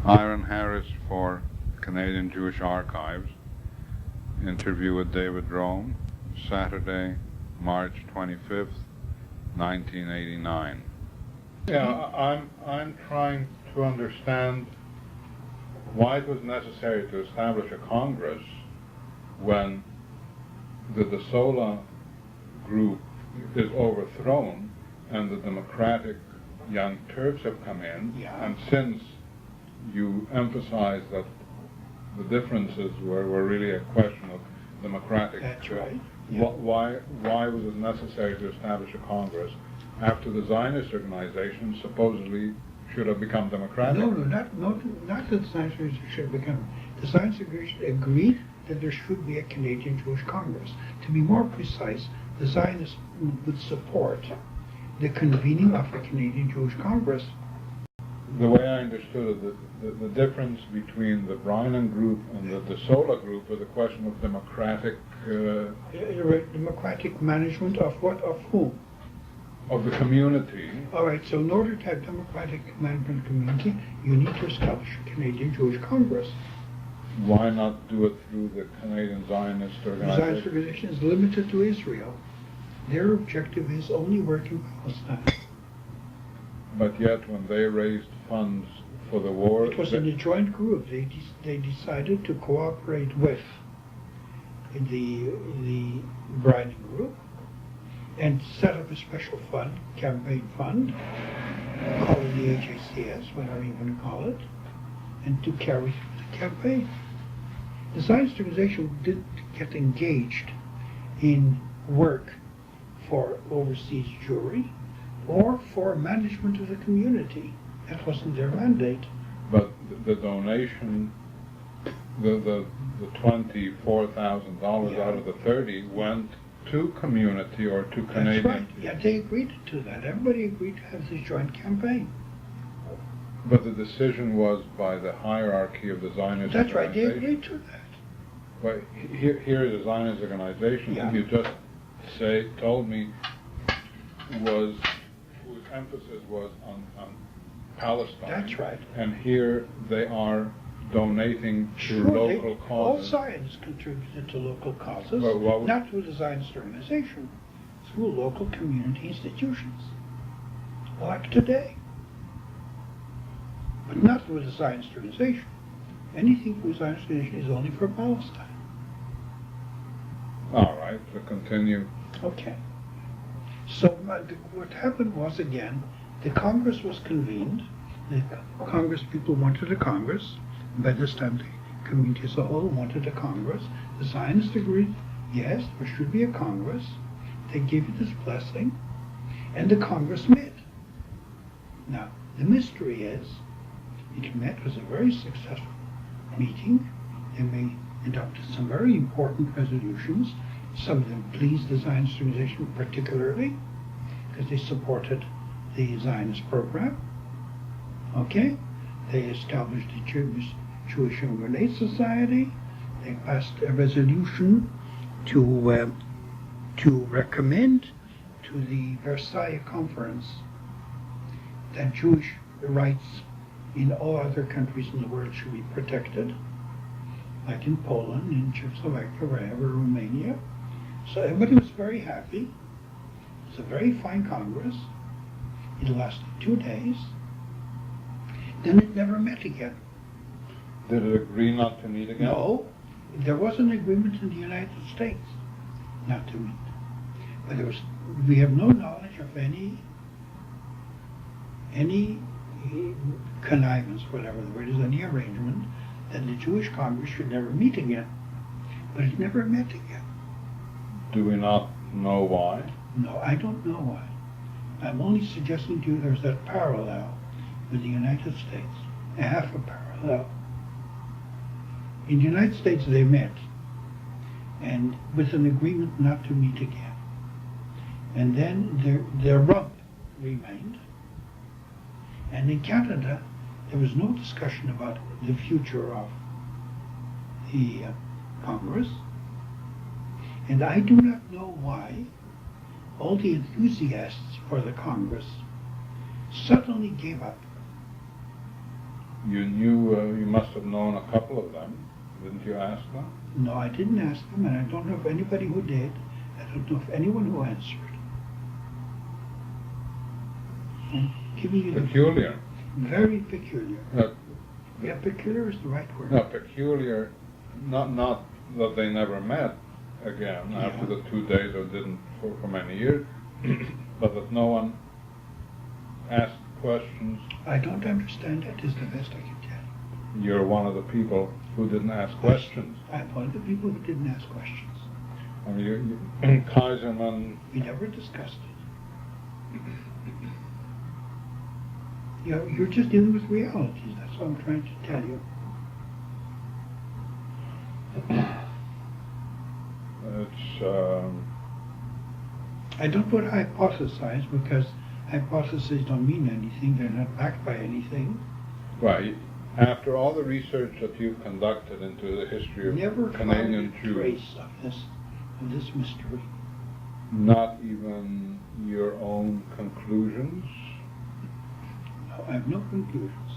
Eiran Harris for Canadian Jewish Archives. Interview with David Rome, Saturday, March 25th, 1989. Yeah, I'm trying to understand why it was necessary to establish a Congress when the DeSola group is overthrown and the Democratic Young Turks have come in, and since you emphasize that the differences were really a question of democratic. That's right. Why was it necessary to establish a Congress after the Zionist organization supposedly should have become democratic? No, not that the Zionist organization should have become. The Zionist organization agreed that there should be a Canadian Jewish Congress. To be more precise, the Zionists would support the convening of a Canadian Jewish Congress. The way I understood it, the difference between the Brynan group and the DeSola group was a question of democratic... democratic management of what? Of whom? Of the community. All right, so in order to have democratic management of the community, you need to establish a Canadian Jewish Congress. Why not do it through the Canadian Zionist organization? The Zionist organization is limited to Israel. Their objective is only work in Palestine. But yet, when they raised funds for the war... It was in a joint group. They decided to cooperate with the Brynan group and set up a special fund, campaign fund, call it the HACS, whatever you want to call it, and to carry through the campaign. The Zionist organization didn't get engaged in work for overseas Jewry or for management of the community. That wasn't their mandate. But the donation, the $24,000 out of the 30 went to community or to Canadian. That's right. Yeah, they agreed to that. Everybody agreed to have this joint campaign. But the decision was by the hierarchy of the Zionist That's right. They organization. agreed to that. But here is a Zionist organization. Yeah. You just told me whose emphasis was on Palestine. That's right. And here they are donating to local causes. All Zionists contributed to local causes, not through the Zionist organization, through local community institutions, like today. But not through the Zionist organization. Anything through the Zionist organization is only for Palestine. All right, so continue. Okay. So what happened was, again, the Congress was convened. The Congress people wanted a Congress. By this time, the community as a whole wanted a Congress. The Zionists agreed, yes, there should be a Congress. They gave it its blessing, and the Congress met. Now, the mystery is, it met, was a very successful meeting. They adopted some very important resolutions. Some of them pleased the Zionist organization particularly, because they supported the Zionist program. Okay? They established the Jewish Immigrant Aid Society. They passed a resolution to recommend to the Versailles Conference that Jewish rights in all other countries in the world should be protected, like in Poland, in Czechoslovakia, wherever, Romania. So everybody was very happy. It was a very fine Congress. It lasted 2 days. Then it never met again. Did it agree not to meet again? No. There was an agreement in the United States not to meet. But we have no knowledge of any connivance, whatever the word is, any arrangement that the Jewish Congress should never meet again. But it never met again. Do we not know why? No, I don't know why. I'm only suggesting to you there's that parallel with the United States, a half a parallel. In the United States they met, and with an agreement not to meet again. And then their rump remained. And in Canada, there was no discussion about the future of the Congress. And I do not know why all the enthusiasts for the Congress suddenly gave up You knew, you must have known a couple of them. Didn't you ask them? No, I didn't ask them, and I don't know of anybody who did. I don't know of anyone who answered. I'm giving you Peculiar. Very peculiar. Uh, Yeah, peculiar is the right word. No, peculiar, not that they never met again after the 2 days or didn't for many years, but that no one asked questions. I don't understand it, is the best I can tell. You're one of the people who didn't ask questions. I'm one of the people who didn't ask questions. I mean, Kaiserman. We never discussed it. You're just dealing with realities. That's what I'm trying to tell you. It's. I don't want to hypothesize because hypotheses don't mean anything. They're not backed by anything. Right. After all the research that you've conducted into the history of Never Canadian found a Jews, trace of this mystery. not even your own conclusions? No, I have no conclusions.